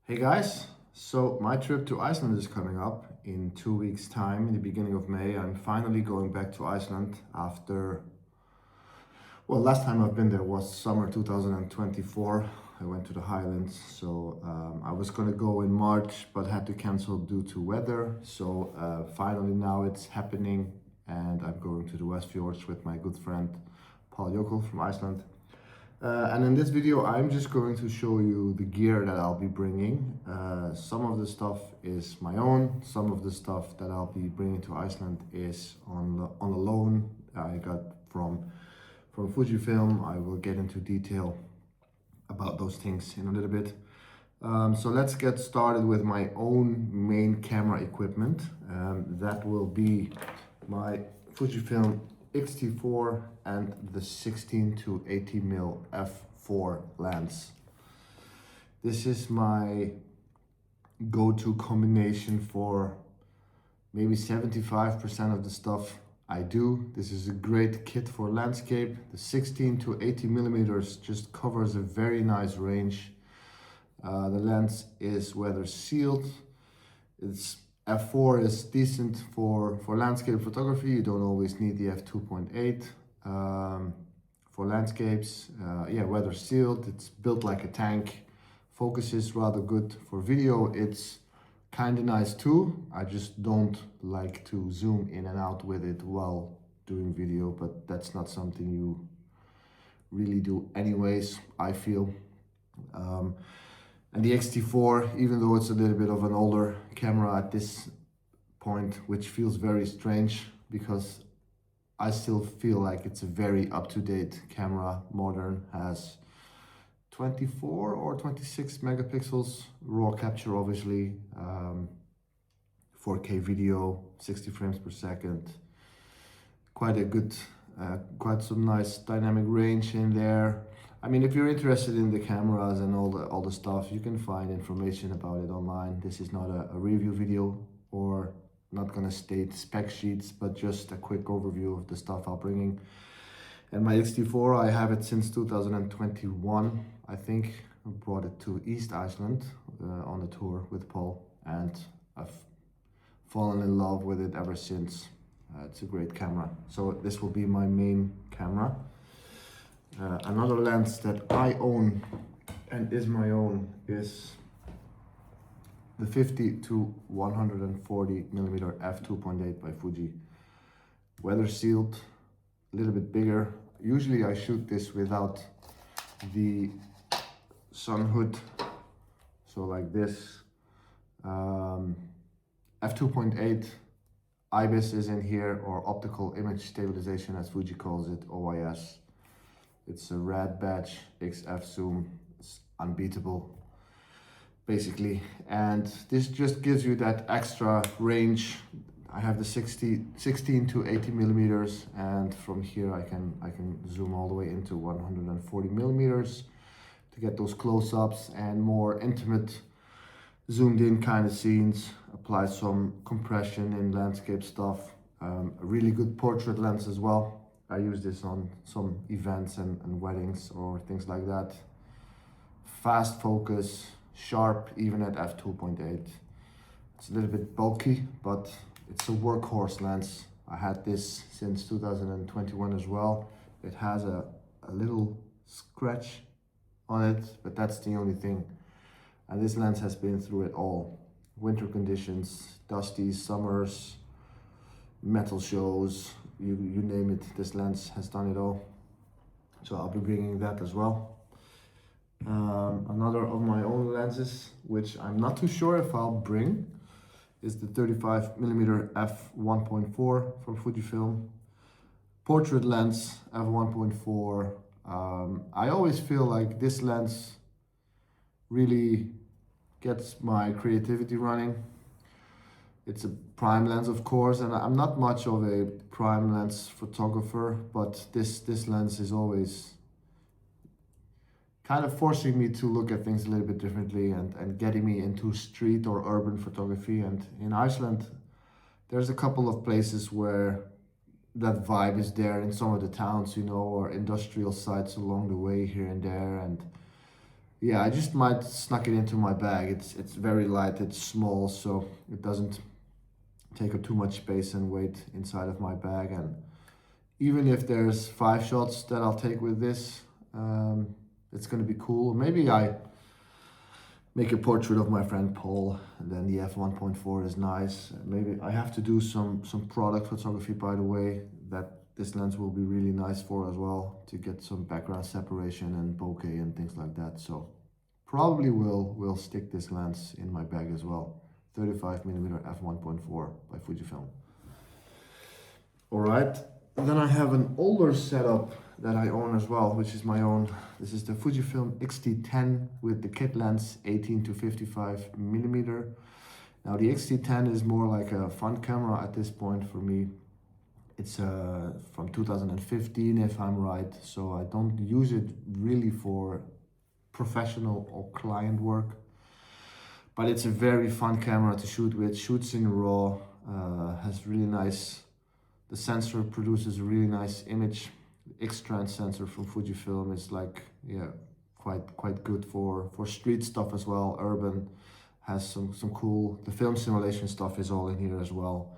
Hey guys, so my trip to Iceland is coming up in 2 weeks' time, in the beginning of May. I'm finally going back to Iceland after, last time I've been there was summer 2024. I went to the Highlands, so I was gonna go in March, but had to cancel due to weather. So finally now it's happening, and I'm going to the West Fjords with my good friend Paul Jokel from Iceland. And in this video, I'm just going to show you the gear that I'll be bringing. Some of the stuff is my own. Some of the stuff that I'll be bringing to Iceland is on a loan I got from Fujifilm. I will get into detail about those things in a little bit. So let's get started with my own main camera equipment. That will be my Fujifilm X-T4 and the 16 to 80mm f4 lens. This is my go-to combination for maybe 75% of the stuff I do. This is a great kit for landscape. The 16 to 80 millimeters just covers a very nice range. The lens is weather sealed. It's f4 is decent for landscape photography. You don't always need the f2.8 for landscapes. Weather sealed. It's built like a tank. Focus is rather good for video. It's kind of nice too. I just don't like to zoom in and out with it while doing video, but that's not something you really do anyways, I feel. And the X-T4, even though it's a little bit of an older camera at this point, which feels very strange because I still feel like it's a very up-to-date camera, modern, has 24 or 26 megapixels, raw capture obviously, 4K video, 60 frames per second, quite a good, quite some nice dynamic range in there. I mean, if you're interested in the cameras and all the stuff, you can find information about it online. This is not a review video, or not gonna state spec sheets, but just a quick overview of the stuff I'm bringing. And my X-T4, I have it since 2021. I think I brought it to East Iceland on a tour with Paul, and I've fallen in love with it ever since. It's a great camera. So this will be my main camera. Another lens that I own and is my own is the 50 to 140 millimeter f2.8 by Fuji. Weather sealed, a little bit bigger. Usually I shoot this without the sun hood, so like this. F2.8 IBIS is in here, or optical image stabilization as Fuji calls it, OIS. It's a rad badge XF zoom. It's unbeatable, basically. And this just gives you that extra range. I have the 16 to 80 millimeters, and from here I can zoom all the way into 140 millimeters to get those close-ups and more intimate, zoomed in kind of scenes. Apply some compression in landscape stuff. A really good portrait lens as well. I use this on some events and weddings or things like that. Fast focus, sharp even at f2.8. It's a little bit bulky, but it's a workhorse lens. I had this since 2021 as well. It has a little scratch on it, but that's the only thing. And this lens has been through it all. Winter conditions, dusty summers, metal shows, you name it, this lens has done it all. So I'll be bringing that as well. Another of my own lenses, which I'm not too sure if I'll bring, is the 35mm f1.4 from Fujifilm. Portrait lens f1.4. I always feel like this lens really gets my creativity running. It's a prime lens, of course, and I'm not much of a prime lens photographer, but this lens is always kind of forcing me to look at things a little bit differently and getting me into street or urban photography. And in Iceland, there's a couple of places where that vibe is there in some of the towns, or industrial sites along the way here and there. And yeah, I just might snuck it into my bag. It's very light, it's small, so it doesn't take up too much space and weight inside of my bag. And even if there's 5 shots that I'll take with this, it's gonna be cool. Maybe I make a portrait of my friend Paul, and then the f1.4 is nice. Maybe I have to do some product photography, by the way, that this lens will be really nice for as well, to get some background separation and bokeh and things like that. So probably will stick this lens in my bag as well. 35mm f1.4 by Fujifilm. All right, then I have an older setup that I own as well, which is my own. This is the Fujifilm X-T10 with the kit lens 18 to 55mm. Now the X-T10 is more like a fun camera at this point for me. It's from 2015 if I'm right, so I don't use it really for professional or client work. But it's a very fun camera to shoot with, shoots in RAW, has really nice, the sensor produces a really nice image. X-Trans sensor from Fujifilm is like, yeah, quite good for street stuff as well. Urban has some cool, the film simulation stuff is all in here as well.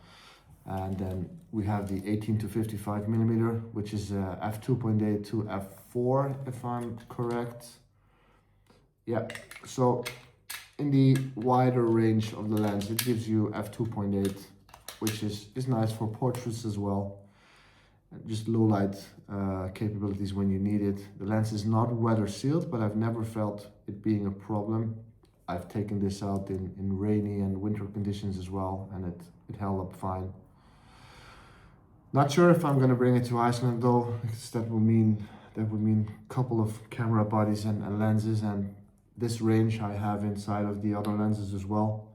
And then we have the 18 to 55mm, which is f2.8 to f4 if I'm correct. Yeah, so in the wider range of the lens, it gives you f2.8, which is nice for portraits as well. Just low light capabilities when you need it. The lens is not weather sealed, but I've never felt it being a problem. I've taken this out in rainy and winter conditions as well, and it held up fine. Not sure if I'm gonna bring it to Iceland though, because that would mean a couple of camera bodies and lenses, and this range I have inside of the other lenses as well,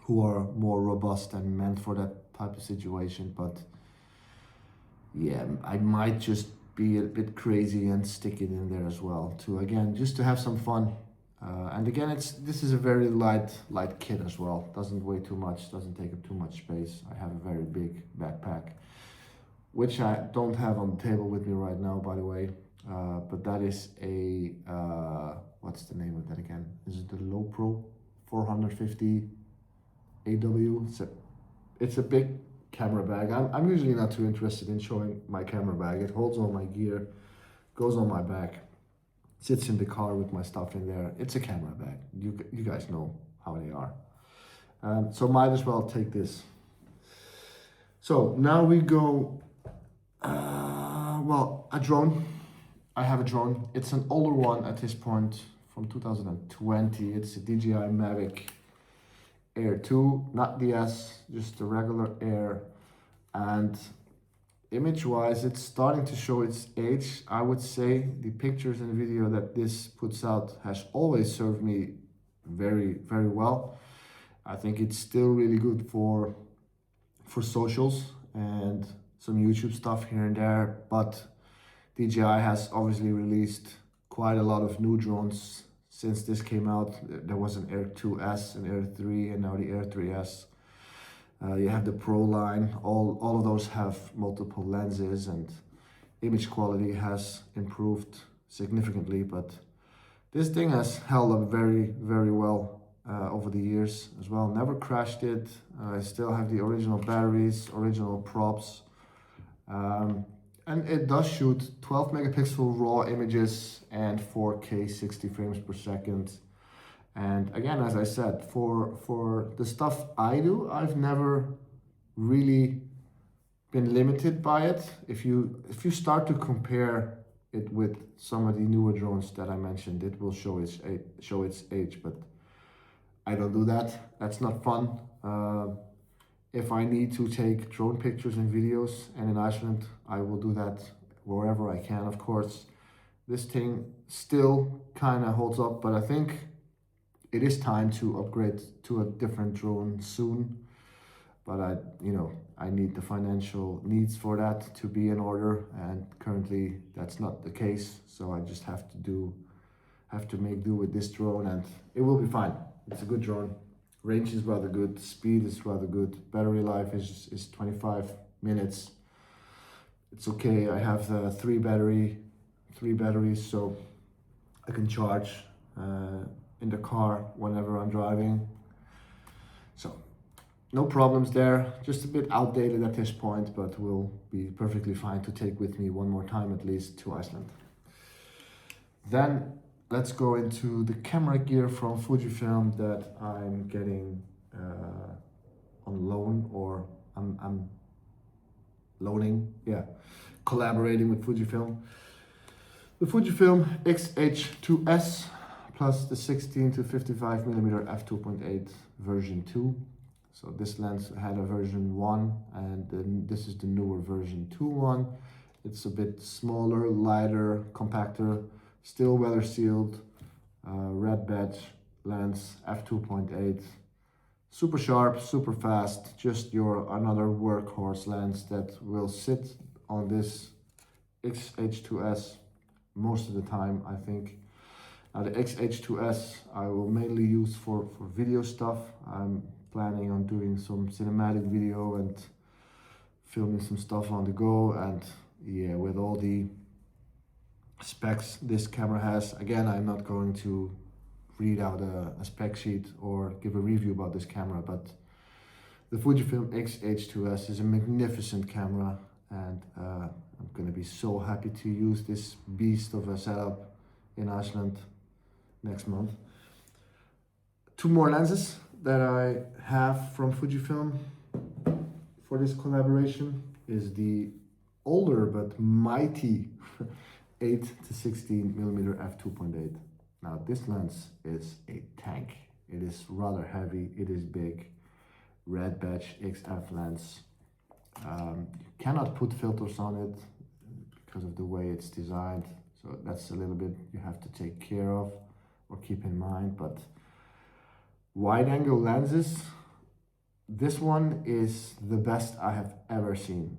who are more robust and meant for that type of situation. But yeah, I might just be a bit crazy and stick it in there as well too, again, just to have some fun. And again, this is a very light kit as well. Doesn't weigh too much, doesn't take up too much space. I have a very big backpack, which I don't have on the table with me right now, by the way. But that is a, what's the name of that again? Is it the Lowepro 450 AW? It's a big camera bag. I'm usually not too interested in showing my camera bag. It holds all my gear, goes on my back, sits in the car with my stuff in there. It's a camera bag. You guys know how they are. So might as well take this. So now we go, well, a drone. I have a drone. It's an older one at this point, from 2020. It's a DJI Mavic Air 2, not the S, just the regular Air. And image-wise, it's starting to show its age. I would say the pictures and video that this puts out has always served me very, very well. I think it's still really good for socials and some YouTube stuff here and there, but DJI has obviously released quite a lot of new drones since this came out. There was an Air 2S, an Air 3, and now the Air 3S. You have the Pro line. All of those have multiple lenses, and image quality has improved significantly, but this thing has held up very, very well over the years as well. Never crashed it. I still have the original batteries, original props. And it does shoot 12 megapixel raw images and 4K 60 frames per second. And again, as I said, for the stuff I do, I've never really been limited by it. If you start to compare it with some of the newer drones that I mentioned, it will show its age, but I don't do that. That's not fun. If I need to take drone pictures and videos, and in Iceland, I will do that wherever I can, of course. This thing still kind of holds up, but I think it is time to upgrade to a different drone soon. But I need the financial needs for that to be in order, and currently that's not the case. So I just have to make do with this drone, and it will be fine. It's a good drone. Range is rather good, speed is rather good, battery life is 25 minutes. It's okay. I have three batteries, so I can charge in the car whenever I'm driving. So no problems there, just a bit outdated at this point, but will be perfectly fine to take with me one more time at least to Iceland. Then let's go into the camera gear from Fujifilm that I'm getting on loan, or I'm loaning, yeah, collaborating with Fujifilm. The Fujifilm X-H2S plus the 16 to 55 millimeter f2.8 version 2. So this lens had a version 1, and then this is the newer version 2.1. It's a bit smaller, lighter, compactor, still weather sealed, red badge lens, f2.8. Super sharp, super fast, just your another workhorse lens that will sit on this X-H2S most of the time, I think. Now the X-H2S I will mainly use for video stuff. I'm planning on doing some cinematic video and filming some stuff on the go, and yeah, with all the specs this camera has. Again, I'm not going to read out a spec sheet or give a review about this camera, but the Fujifilm X-H2S is a magnificent camera, and I'm going to be so happy to use this beast of a setup in Iceland next month. Two more lenses that I have from Fujifilm for this collaboration is the older but mighty 8 to 16 millimeter f2.8. Now this lens is a tank. It is rather heavy, it is big, red badge XF lens. You cannot put filters on it because of the way it's designed, so that's a little bit you have to take care of or keep in mind. But wide angle lenses, this one is the best I have ever seen.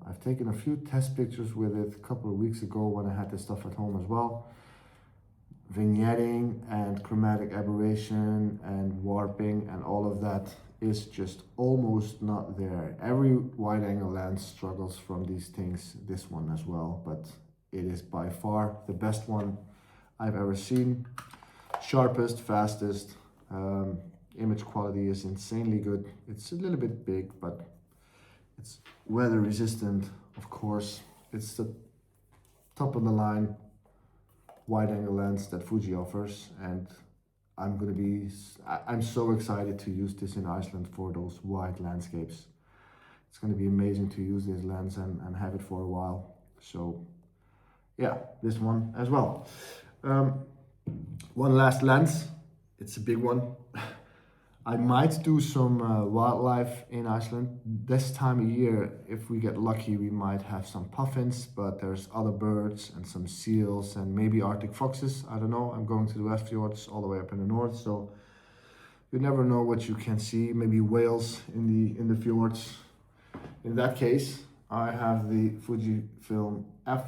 I've taken a few test pictures with it a couple of weeks ago when I had this stuff at home as well. Vignetting and chromatic aberration and warping and all of that is just almost not there. Every wide angle lens struggles from these things, this one as well, but it is by far the best one I've ever seen. Sharpest, fastest, image quality is insanely good. It's a little bit big, but it's weather resistant, of course. It's the top of the line wide angle lens that Fuji offers, and I'm so excited to use this in Iceland for those wide landscapes. It's going to be amazing to use this lens and have it for a while. So yeah, this one as well. One last lens, it's a big one. I might do some wildlife in Iceland. This time of year, if we get lucky, we might have some puffins, but there's other birds and some seals and maybe Arctic foxes. I don't know. I'm going to the West Fjords all the way up in the north, so you never know what you can see. Maybe whales in the fjords. In that case, I have the Fujifilm f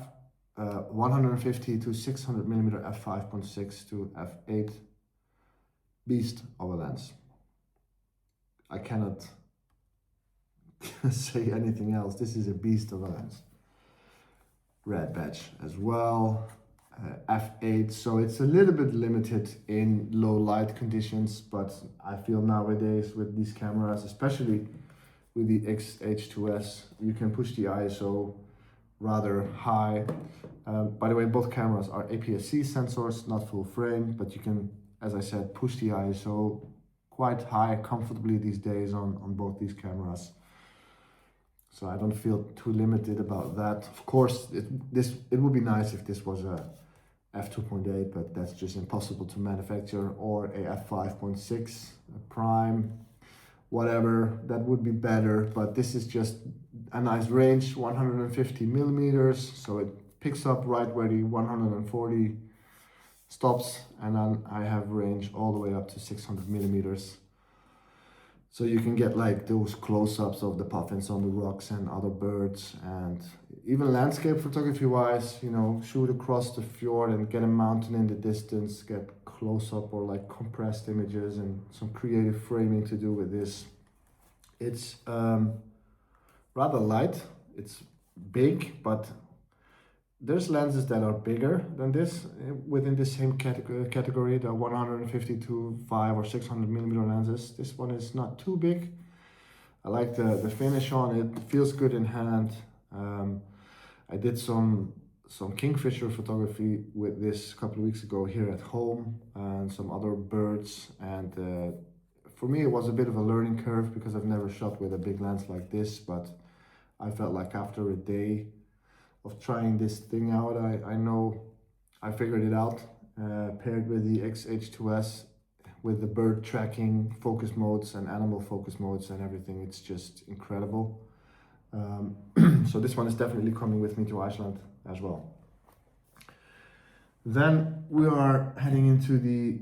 150 to 600 millimeter f5.6 to f8 beast of a lens. I cannot say anything else. This is a beast of a lens. Red badge as well, f8, so it's a little bit limited in low light conditions, but I feel nowadays with these cameras, especially with the X-H2S, you can push the ISO rather high. By the way, both cameras are APS-C sensors, not full frame, but you can, as I said, push the ISO quite high comfortably these days on both these cameras. So I don't feel too limited about that. Of course, it would be nice if this was a f2.8, but that's just impossible to manufacture, or a f5.6, a prime, whatever, that would be better. But this is just a nice range, 150 millimeters, so it picks up right where the 140 stops, and then I have range all the way up to 600 millimeters. So you can get like those close-ups of the puffins on the rocks and other birds, and even landscape photography wise, you know, shoot across the fjord and get a mountain in the distance, get close-up or like compressed images, and some creative framing to do with this. It's rather light, it's big, but there's lenses that are bigger than this within the same category, the 150 to 5 or 600 millimeter lenses. This one is not too big. I like the finish on it. It feels good in hand. I did some kingfisher photography with this a couple of weeks ago here at home, and some other birds, and for me it was a bit of a learning curve because I've never shot with a big lens like this, but I felt like after a day of trying this thing out, I know I figured it out. Paired with the XH2S, with the bird tracking focus modes and animal focus modes and everything, it's just incredible. So this one is definitely coming with me to Iceland as well. Then we are heading into the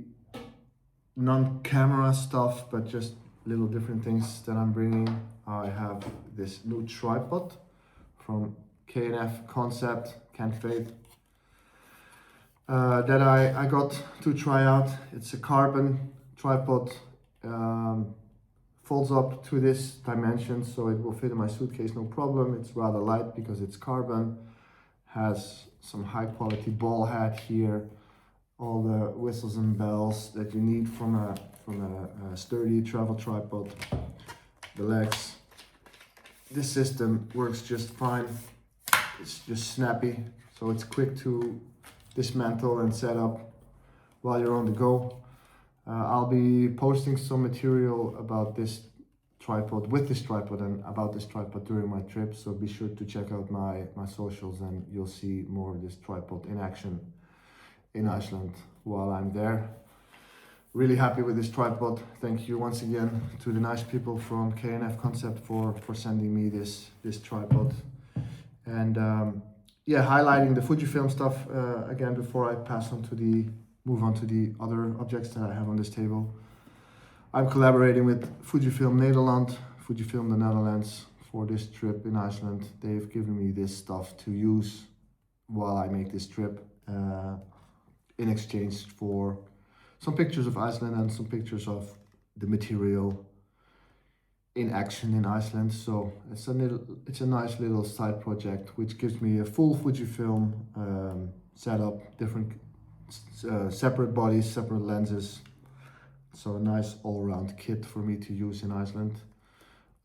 non-camera stuff, but just little different things that I'm bringing. I have this new tripod from K&F Concept, can't fade, that I got to try out. It's a carbon tripod, folds up to this dimension, so it will fit in my suitcase no problem. It's rather light because it's carbon, has some high quality ball head here, all the whistles and bells that you need from a sturdy travel tripod. The legs, this system works just fine. It's just snappy, so it's quick to dismantle and set up while you're on the go. I'll be posting some material about this tripod, with this tripod, and about this tripod during my trip, so be sure to check out my socials and you'll see more of this tripod in action in Iceland while I'm there. Really happy with this tripod. Thank you once again to the nice people from K&F Concept for sending me this tripod. And yeah, highlighting the Fujifilm stuff again before I move on to the other objects that I have on this table. I'm collaborating with Fujifilm Nederland, Fujifilm the Netherlands, for this trip in Iceland. They've given me this stuff to use while I make this trip, in exchange for some pictures of Iceland and some pictures of the material in action in Iceland. So it's a nice little side project which gives me a full Fujifilm setup, different separate bodies, separate lenses. So a nice all-round kit for me to use in Iceland.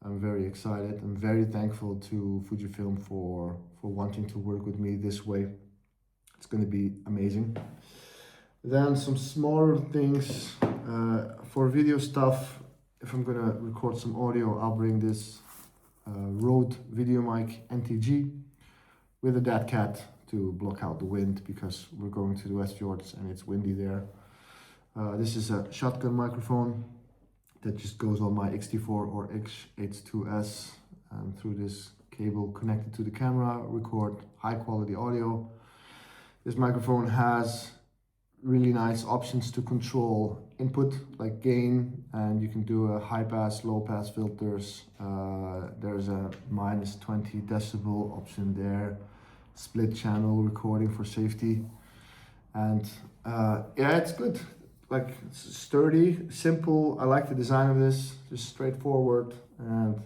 I'm very excited. I'm very thankful to Fujifilm for wanting to work with me this way. It's going to be amazing. Then some smaller things for video stuff. If I'm gonna record some audio, I'll bring this Rode video mic NTG with a dead cat to block out the wind, because we're going to the West Fjords and it's windy there. This is a shotgun microphone that just goes on my X-T4 or XH2S, and through this cable connected to the camera, record high quality audio. This microphone has really nice options to control input like gain, and you can do a high pass, low pass filters. There's a -20 decibel option there, split channel recording for safety, and yeah, it's good. Like, it's sturdy, simple. I like the design of this, just straightforward, and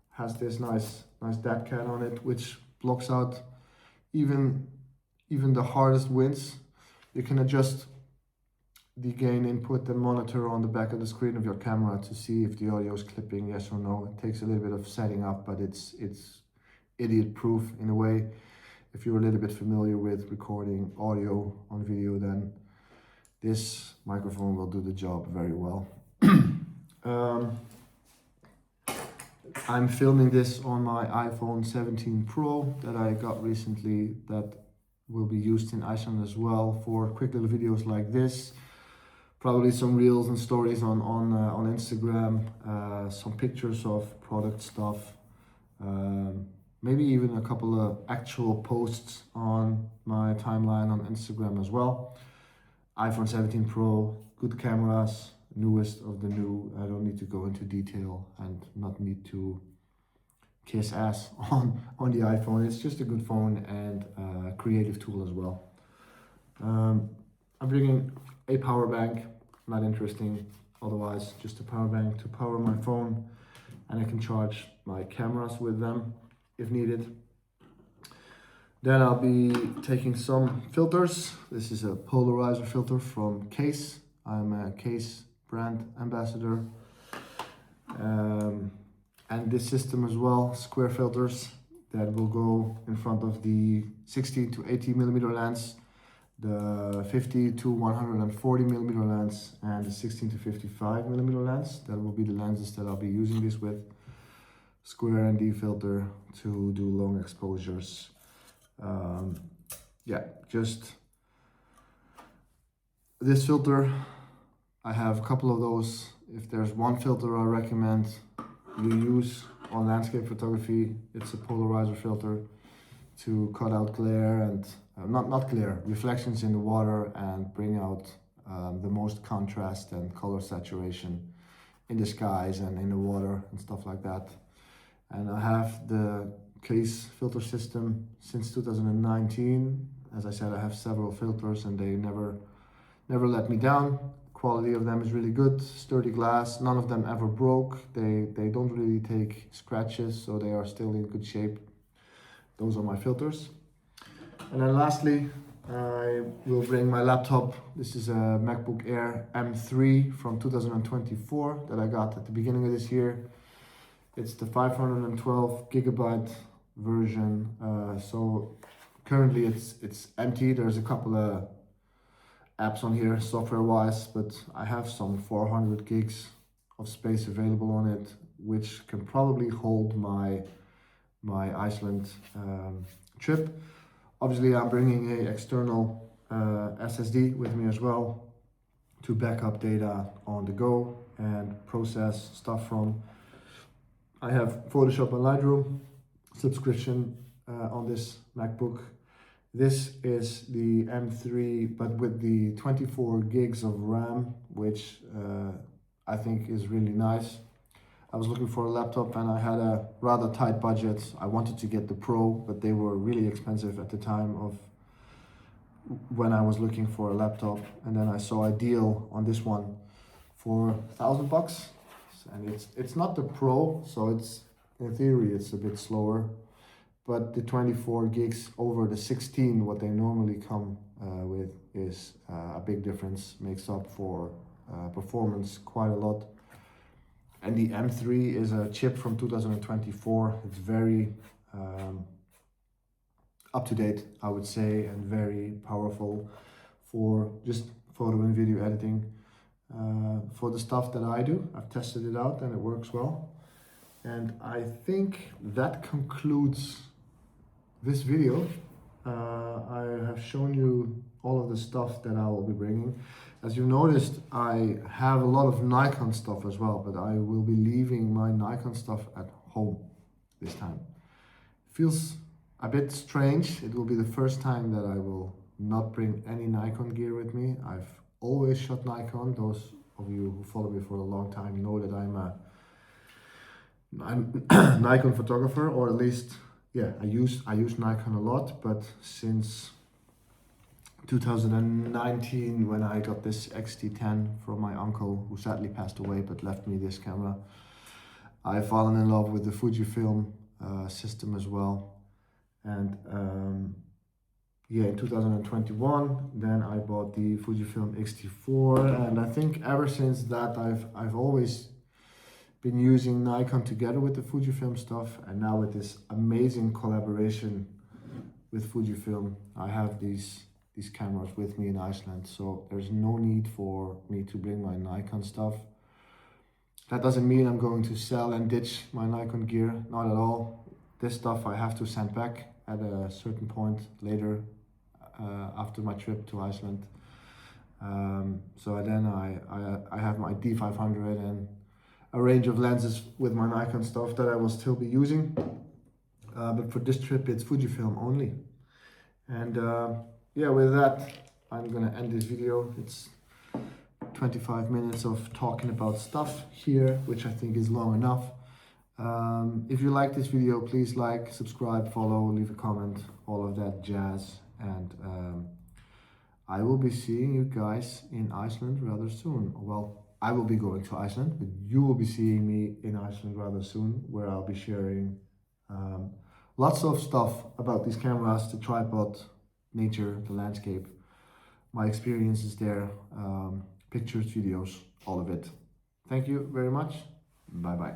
has this nice dead cat on it, which blocks out even the hardest winds. You can adjust the gain input and monitor on the back of the screen of your camera to see if the audio is clipping, yes or no. It takes a little bit of setting up, but it's idiot proof in a way. If you're a little bit familiar with recording audio on video, then this microphone will do the job very well. I'm filming this on my iPhone 17 Pro that I got recently, that will be used in Iceland as well for quick little videos like this. Probably some reels and stories on Instagram, some pictures of product stuff, maybe even a couple of actual posts on my timeline on Instagram as well. iPhone 17 Pro, good cameras, newest of the new. I don't need to go into detail and not need to kiss ass on the iPhone. It's just a good phone and a creative tool as well. I'm bringing a power bank, not interesting otherwise, just a power bank to power my phone, and I can charge my cameras with them if needed. Then I'll be taking some filters. This is a polarizer filter from Case. I'm a Case brand ambassador. And this system as well, square filters that will go in front of the 16 to 80 millimeter lens, the 50 to 140 millimeter lens, and the 16 to 55 millimeter lens. That will be the lenses that I'll be using this with. Square ND filter to do long exposures. Yeah, just this filter. I have a couple of those. If there's one filter I recommend you use on landscape photography, it's a polarizer filter to cut out glare and not glare, reflections in the water, and bring out the most contrast and color saturation in the skies and in the water and stuff like that. And I have the Case filter system since 2019. As I said, I have several filters and they never let me down. Quality of them is really good, sturdy glass. None of them ever broke. They don't really take scratches, so they are still in good shape. Those are my filters. And then lastly, I will bring my laptop. This is a MacBook Air M3 from 2024 that I got at the beginning of this year. It's the 512 gigabyte version. So currently it's empty. There's a couple of apps on here software wise, but I have some 400 gigs of space available on it, which can probably hold my Iceland trip. Obviously I'm bringing a external SSD with me as well to back up data on the go and process stuff from. I have Photoshop and Lightroom subscription on this MacBook. This is the M3, but with the 24 gigs of RAM, which I think is really nice. I was looking for a laptop and I had a rather tight budget. I wanted to get the Pro, but they were really expensive at the time of when I was looking for a laptop. And then I saw a deal on this one for $1,000. And it's not the Pro, so it's in theory it's a bit slower. But the 24 gigs over the 16, what they normally come with, is a big difference, makes up for performance quite a lot. And the M3 is a chip from 2024. It's very up to date, I would say, and very powerful for just photo and video editing. For the stuff that I do, I've tested it out and it works well. And I think that concludes this video. I have shown you all of the stuff that I will be bringing. As you noticed, I have a lot of Nikon stuff as well, but I will be leaving my Nikon stuff at home this time. Feels a bit strange. It will be the first time that I will not bring any Nikon gear with me. I've always shot Nikon. Those of you who follow me for a long time know that I'm a Nikon photographer, or at least, yeah, I use Nikon a lot. But since 2019, when I got this XT10 from my uncle, who sadly passed away but left me this camera, I've fallen in love with the Fujifilm system as well. And yeah, in 2021, then I bought the Fujifilm X-T4, and I think ever since that I've always been using Nikon together with the Fujifilm stuff, and now with this amazing collaboration with Fujifilm, I have these cameras with me in Iceland, so there's no need for me to bring my Nikon stuff. That doesn't mean I'm going to sell and ditch my Nikon gear, not at all. This stuff I have to send back at a certain point later after my trip to Iceland. So then I have my D500 and a range of lenses with my Nikon stuff that I will still be using. But for this trip, it's Fujifilm only. And yeah, with that, I'm gonna end this video. It's 25 minutes of talking about stuff here, which I think is long enough. If you like this video, please like, subscribe, follow, leave a comment, all of that jazz. And I will be seeing you guys in Iceland rather soon. Well, I will be going to Iceland, but you will be seeing me in Iceland rather soon, where I'll be sharing Lots of stuff about these cameras, the tripod, nature, the landscape, my experiences there, pictures, videos, all of it. Thank you very much. Bye bye.